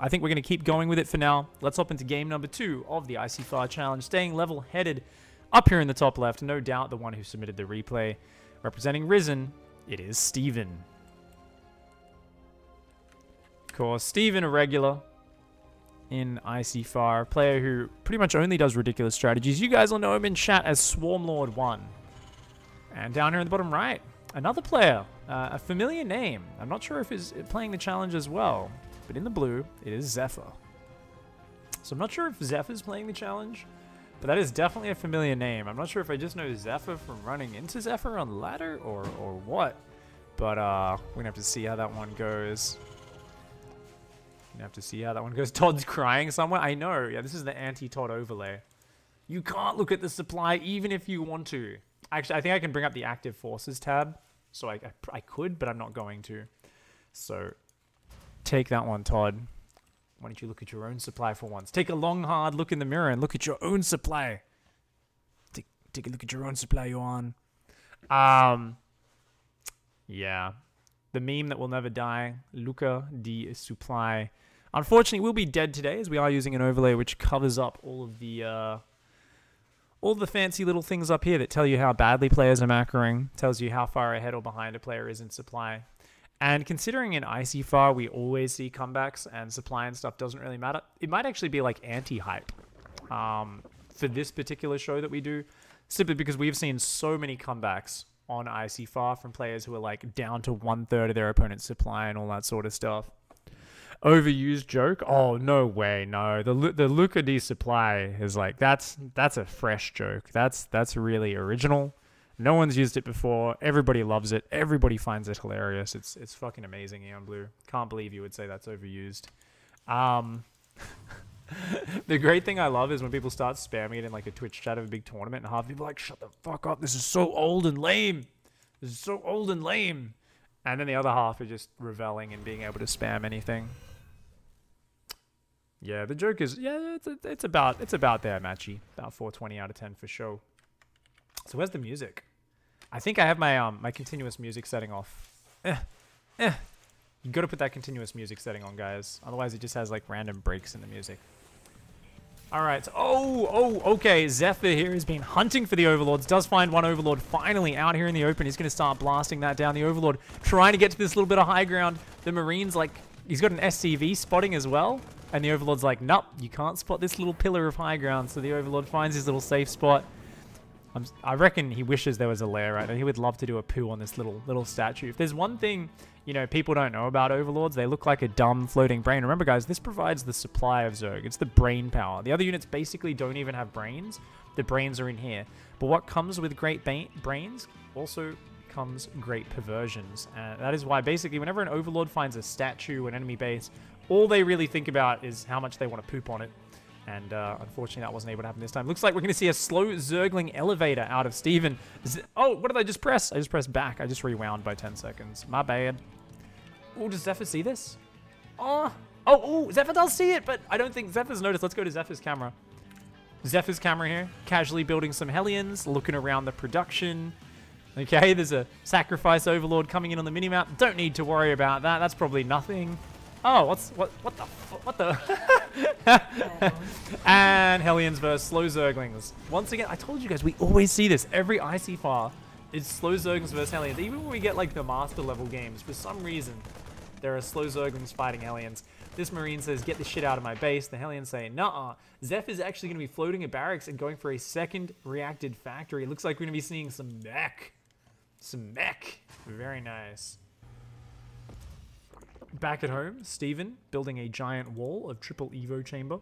I think we're going to keep going with it for now. Let's hop into game number 2 of the ICYFAR challenge. Staying level-headed up here in the top left. No doubt the one who submitted the replay. Representing Risen, it is Steven. Of course, Steven, a regular in ICYFAR. Player who pretty much only does ridiculous strategies. You guys will know him in chat as Swarmlord1. And down here in the bottom right, another player. A familiar name. I'm not sure if he's playing the challenge as well. But in the blue, it is Zephyr. So I'm not sure if Zephyr's playing the challenge. But that is definitely a familiar name. I'm not sure if I just know Zephyr from running into Zephyr on the ladder or what. But we're going to have to see how that one goes. We're going to have to see how that one goes. Todd's crying somewhere. I know. Yeah, this is the anti-Todd overlay. You can't look at the supply even if you want to. Actually, I think I can bring up the active forces tab. So I could, but I'm not going to. So take that one, Todd. Why don't you look at your own supply for once? Take a long, hard look in the mirror and look at your own supply. Take a look at your own supply, Johan. Yeah. The meme that will never die. Luca di Supply. Unfortunately, we'll be dead today as we are using an overlay which covers up all the fancy little things up here that tell you how badly players are macroing. Tells you how far ahead or behind a player is in supply. And considering in ICYFAR we always see comebacks and supply and stuff doesn't really matter, it might actually be like anti-hype for this particular show that we do, simply because we've seen so many comebacks on ICYFAR from players who are like down to 1/3 of their opponent's supply and all that sort of stuff. Overused joke? Oh, no way, no. The Luca D supply is like, that's a fresh joke. That's really original. No one's used it before. Everybody loves it. Everybody finds it hilarious. It's fucking amazing, Eon Blue. Can't believe you would say that's overused. The great thing I love is when people start spamming it in like a Twitch chat of a big tournament and half people are like, shut the fuck up. This is so old and lame. This is so old and lame. And then the other half are just reveling and being able to spam anything. Yeah, the joke is, yeah, it's about there, Matchy. About 420 out of 10 for sure. So where's the music? I think I have my my continuous music setting off. You gotta put that continuous music setting on, guys. Otherwise, it just has like random breaks in the music. All right. So, okay. Zephyr here has been hunting for the Overlords. Does find one Overlord finally out here in the open. He's gonna start blasting that down. The Overlord trying to get to this little bit of high ground. The Marines, like, he's got an SCV spotting as well. And the Overlord's like, nope, you can't spot this little pillar of high ground. So the Overlord finds his little safe spot. I reckon he wishes there was a lair right now. He would love to do a poo on this little statue. If there's one thing, you know, people don't know about Overlords, they look like a dumb floating brain. Remember, guys, this provides the supply of Zerg. It's the brain power. The other units basically don't even have brains. The brains are in here. But what comes with great brains also comes great perversions. And that is why basically whenever an Overlord finds a statue, an enemy base, all they really think about is how much they want to poop on it. And unfortunately, that wasn't able to happen this time. Looks like we're going to see a slow Zergling elevator out of Steven. Oh, what did I just press? I just pressed back. I just rewound by 10 seconds. My bad. Oh, does Zephyr see this? Oh, Zephyr does see it, but I don't think Zephyr's noticed. Let's go to Zephyr's camera. Zephyr's camera here. Casually building some Hellions, looking around the production. Okay, there's a Sacrifice Overlord coming in on the minimap. Don't need to worry about that. That's probably nothing. Oh, what the and Hellions versus slow Zerglings. Once again, I told you guys, we always see this. Every ICYFAR is slow Zerglings versus Hellions. Even when we get like the master level games, for some reason, there are slow Zerglings fighting Hellions. This Marine says, get the shit out of my base. The Hellions say, nuh-uh. Zeph is actually going to be floating a barracks and going for a second reacted factory. It looks like we're going to be seeing some mech. Some mech. Very nice. Back at home, Steven building a giant wall of triple Evo chamber.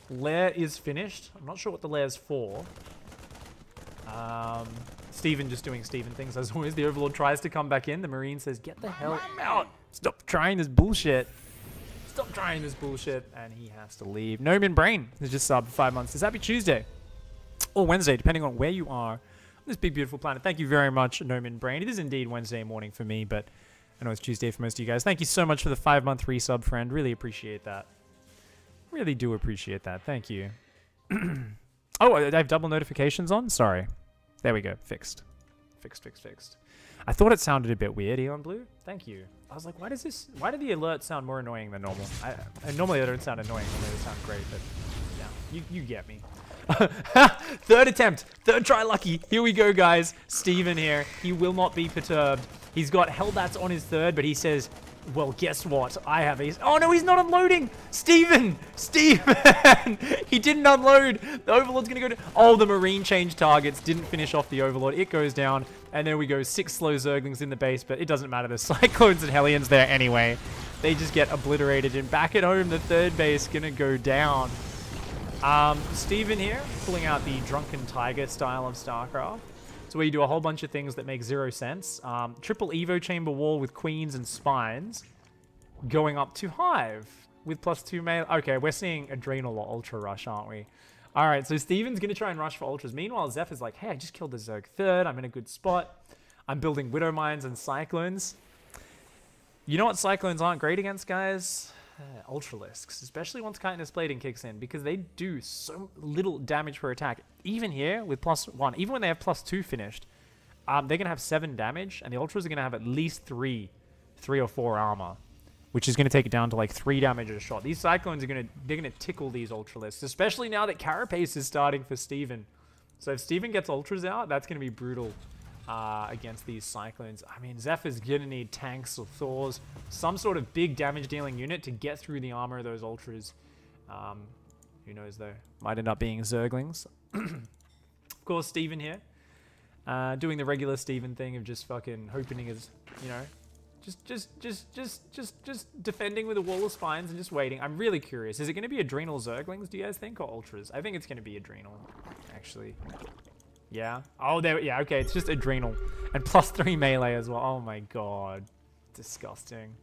Lair is finished. I'm not sure what the lair's for. Steven just doing Steven things as always. The Overlord tries to come back in. The Marine says, get the hell out. Stop trying this bullshit. Stop trying this bullshit. And he has to leave. Nomin Brain has just subbed for 5 months. It's Happy Tuesday. Or Wednesday, depending on where you are on this big, beautiful planet. Thank you very much, Nomin Brain. It is indeed Wednesday morning for me, but I know it's Tuesday for most of you guys. Thank you so much for the 5-month resub, friend. Really appreciate that. Really do appreciate that. Thank you. Oh, I have double notifications on? Sorry. There we go. Fixed. Fixed. I thought it sounded a bit weird, Eon Blue. Thank you. I was like, why do the alerts sound more annoying than normal? And normally they don't sound annoying, normally they sound great, but yeah, you get me. Third attempt, third try lucky. Here we go, guys. Steven here. He will not be perturbed. He's got Hellbats on his third, but he says, well, guess what? I have a... Oh, no, he's not unloading. Steven! Steven! He didn't unload. The Overlord's going to go to... Oh, the Marine change targets didn't finish off the Overlord. It goes down. And there we go. 6 slow Zerglings in the base, but it doesn't matter. There's Cyclones and Hellions there anyway. They just get obliterated. And back at home, the third base going to go down. Steven here, pulling out the Drunken Tiger style of StarCraft. So where you do a whole bunch of things that make 0 sense. Triple Evo Chamber Wall with Queens and Spines. Going up to Hive with +2 melee. Okay, we're seeing Adrenal or Ultra Rush, aren't we? Alright, so Steven's going to try and rush for Ultras. Meanwhile, Zeph is like, hey, I just killed the Zerg third. I'm in a good spot. I'm building Widow Mines and Cyclones. You know what Cyclones aren't great against, guys? Ultralisks, especially once Chitinous Plating kicks in, because they do so little damage per attack. Even here with +1, even when they have +2 finished, they're gonna have 7 damage, and the Ultras are gonna have at least 3 or 4 armor, which is gonna take it down to like 3 damage a shot. These Cyclones are gonna tickle these Ultralisks, especially now that Carapace is starting for Steven. So if Steven gets Ultras out, that's gonna be brutal. Against these Cyclones. I mean, Zeph is gonna need tanks or Thors, some sort of big damage dealing unit to get through the armor of those Ultras. Who knows though? Might end up being Zerglings. Of course, Steven here. Doing the regular Steven thing of just fucking hoping his, you know, just defending with a wall of spines and just waiting. I'm really curious. Is it gonna be Adrenal Zerglings, do you guys think, or Ultras? I think it's gonna be Adrenal, actually. Yeah. Oh, there. Yeah. Okay. It's just Adrenal and +3 melee as well. Oh my god, disgusting.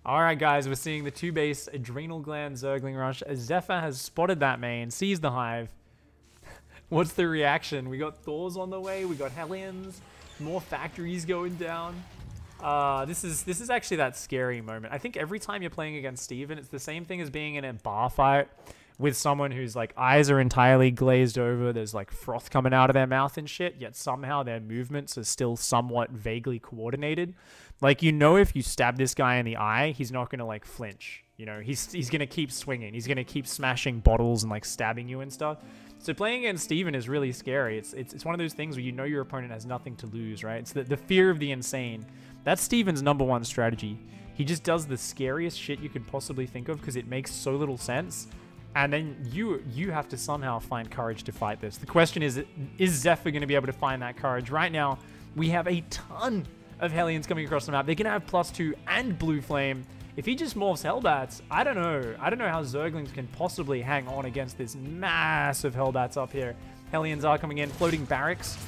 All right, guys. We're seeing the 2-base Adrenal Gland Zergling rush. Zephyr has spotted that main, sees the Hive. What's the reaction? We got Thors on the way. We got Hellions. More factories going down. This is actually that scary moment. I think every time you're playing against Steven, it's the same thing as being in a bar fight with someone whose like eyes are entirely glazed over, there's like froth coming out of their mouth and shit, yet somehow their movements are still somewhat vaguely coordinated. Like, you know, if you stab this guy in the eye, he's not gonna like flinch. You know, he's gonna keep swinging. He's gonna keep smashing bottles and like stabbing you and stuff. So playing against Steven is really scary. It's one of those things where you know your opponent has nothing to lose, right? It's the fear of the insane. That's Steven's #1 strategy. He just does the scariest shit you could possibly think of because it makes so little sense. And then you have to somehow find courage to fight this. The question is Zephyr going to be able to find that courage? Right now, we have a ton of Hellions coming across the map. They're going to have +2 and Blue Flame. If he just morphs Hellbats, I don't know. I don't know how Zerglings can possibly hang on against this massive Hellbats up here. Hellions are coming in. Floating Barracks.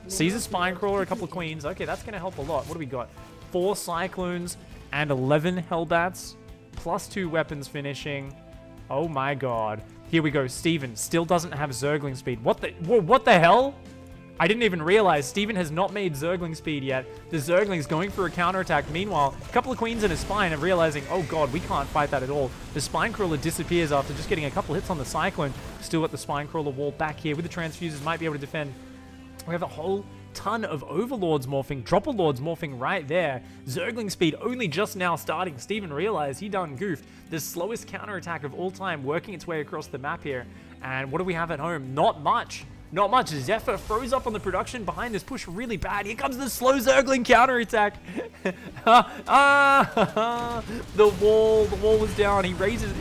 Sees a Spinecrawler, a couple of Queens. Okay, that's going to help a lot. What do we got? 4 Cyclones and 11 Hellbats. +2 weapons finishing. Oh my god. Here we go. Steven still doesn't have Zergling speed. What the hell? I didn't even realize Steven has not made Zergling speed yet. The Zergling's going for a counterattack. Meanwhile, a couple of Queens and a Spine are realizing, oh god, we can't fight that at all. The Spinecrawler disappears after just getting a couple hits on the Cyclone. Still got the Spinecrawler wall back here with the Transfuses. Might be able to defend. We have a whole ton of Overlords morphing, Dropper Lords morphing right there. Zergling speed only just now starting. Steven realized he done goofed. The slowest counterattack of all time working its way across the map here. And what do we have at home? Not much. Not much. Zephyr froze up on the production behind this push really bad. Here comes the slow Zergling counterattack. The wall was down. He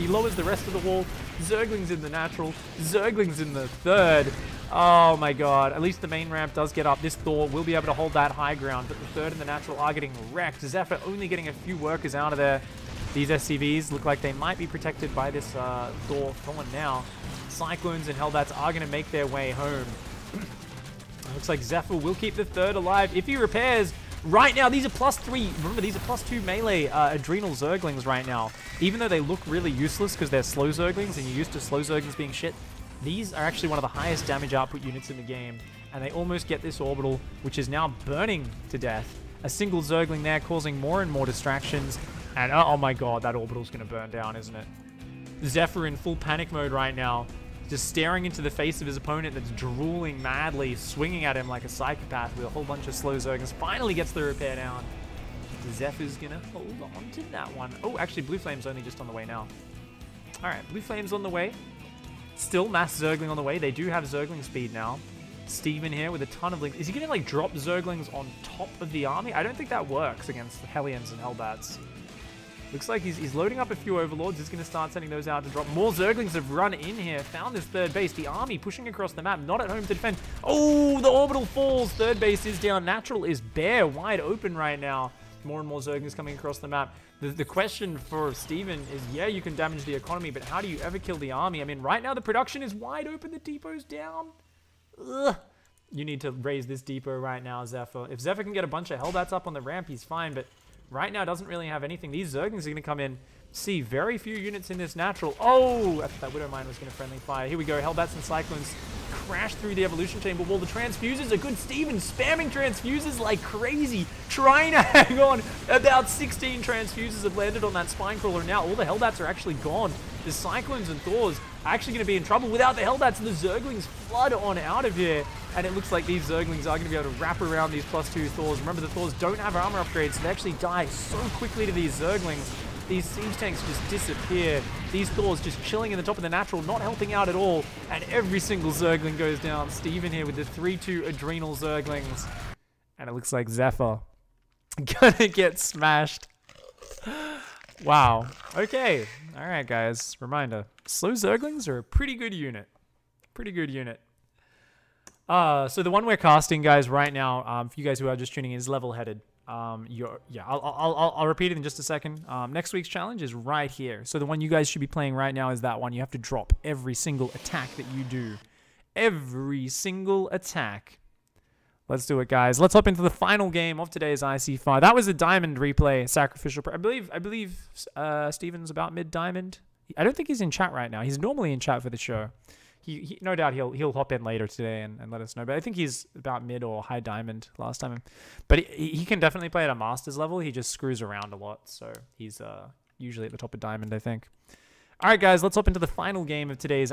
lowers the rest of the wall. Zergling's in the natural. Zergling's in the third. Oh my god. At least the main ramp does get up. This Thor will be able to hold that high ground, but the third and the natural are getting wrecked. Zephyr only getting a few workers out of there. These SCVs look like they might be protected by this Thor fallen now. Cyclones and Hellbats are going to make their way home. Looks like Zephyr will keep the third alive if he repairs. Right now, these are +3. Remember, these are +2 melee Adrenal Zerglings right now. Even though they look really useless because they're slow Zerglings and you're used to slow Zerglings being shit, these are actually one of the highest damage output units in the game. And they almost get this orbital, which is now burning to death. A single Zergling there causing more and more distractions. And oh my god, that orbital's going to burn down, isn't it? Zephyr in full panic mode right now. just staring into the face of his opponent that's drooling madly, swinging at him like a psychopath with a whole bunch of slow Zerglings. Finally gets the repair down. Zephyr's gonna hold on to that one. Oh, actually, Blue Flame's only just on the way now. All right, Blue Flame's on the way. Still mass Zergling on the way. They do have Zergling speed now. Steven here with a ton of Lings. Is he gonna like drop Zerglings on top of the army? I don't think that works against Hellions and Hellbats. Looks like he's loading up a few Overlords. He's going to start sending those out to drop. More Zerglings have run in here. Found this third base. The army pushing across the map. Not at home to defend. Oh, the orbital falls. Third base is down. Natural is bare. Wide open right now. More and more Zerglings coming across the map. The question for Steven is, yeah, you can damage the economy, but how do you ever kill the army? I mean, right now the production is wide open. The depot's down. Ugh. You need to raise this depot right now, Zephyr. If Zephyr can get a bunch of Hellbats up on the ramp, he's fine, but right now, doesn't really have anything. These Zerglings are going to come in. See, very few units in this natural. Oh, I thought that Widow Mine was going to friendly fire. Here we go. Hellbats and Cyclones crash through the Evolution Chamber wall. The Transfuses are good. Steven spamming Transfuses like crazy. Trying to hang on. About 16 Transfuses have landed on that Spine Crawler. Now, all the Hellbats are actually gone. The Cyclones and Thors are actually going to be in trouble. Without the Hellbats, the Zerglings flood on out of here. And it looks like these Zerglings are going to be able to wrap around these +2 Thors. Remember, the Thors don't have armor upgrades, so they actually die so quickly to these Zerglings. These siege tanks just disappear. These Thors just chilling in the top of the natural, not helping out at all. And every single Zergling goes down. Steven here with the 3-2 Adrenal Zerglings. And it looks like Zephyr gonna get smashed. Wow. Okay. All right, guys. Reminder. Slow Zerglings are a pretty good unit. Pretty good unit. So the one we're casting, guys, right now, for you guys who are just tuning in, is level-headed. I'll repeat it in just a second. Next week's challenge is right here. So the one you guys should be playing right now is that one. You have to drop every single attack that you do. Every single attack. Let's do it, guys. Let's hop into the final game of today's ICYFAR. That was a diamond replay, sacrificial. I believe Steven's about mid-diamond. I don't think he's in chat right now. He's normally in chat for the show. He no doubt he'll hop in later today and let us know. But I think he's about mid or high diamond last time. But he can definitely play at a master's level. He just screws around a lot. So he's usually at the top of diamond, I think. All right, guys, let's hop into the final game of today's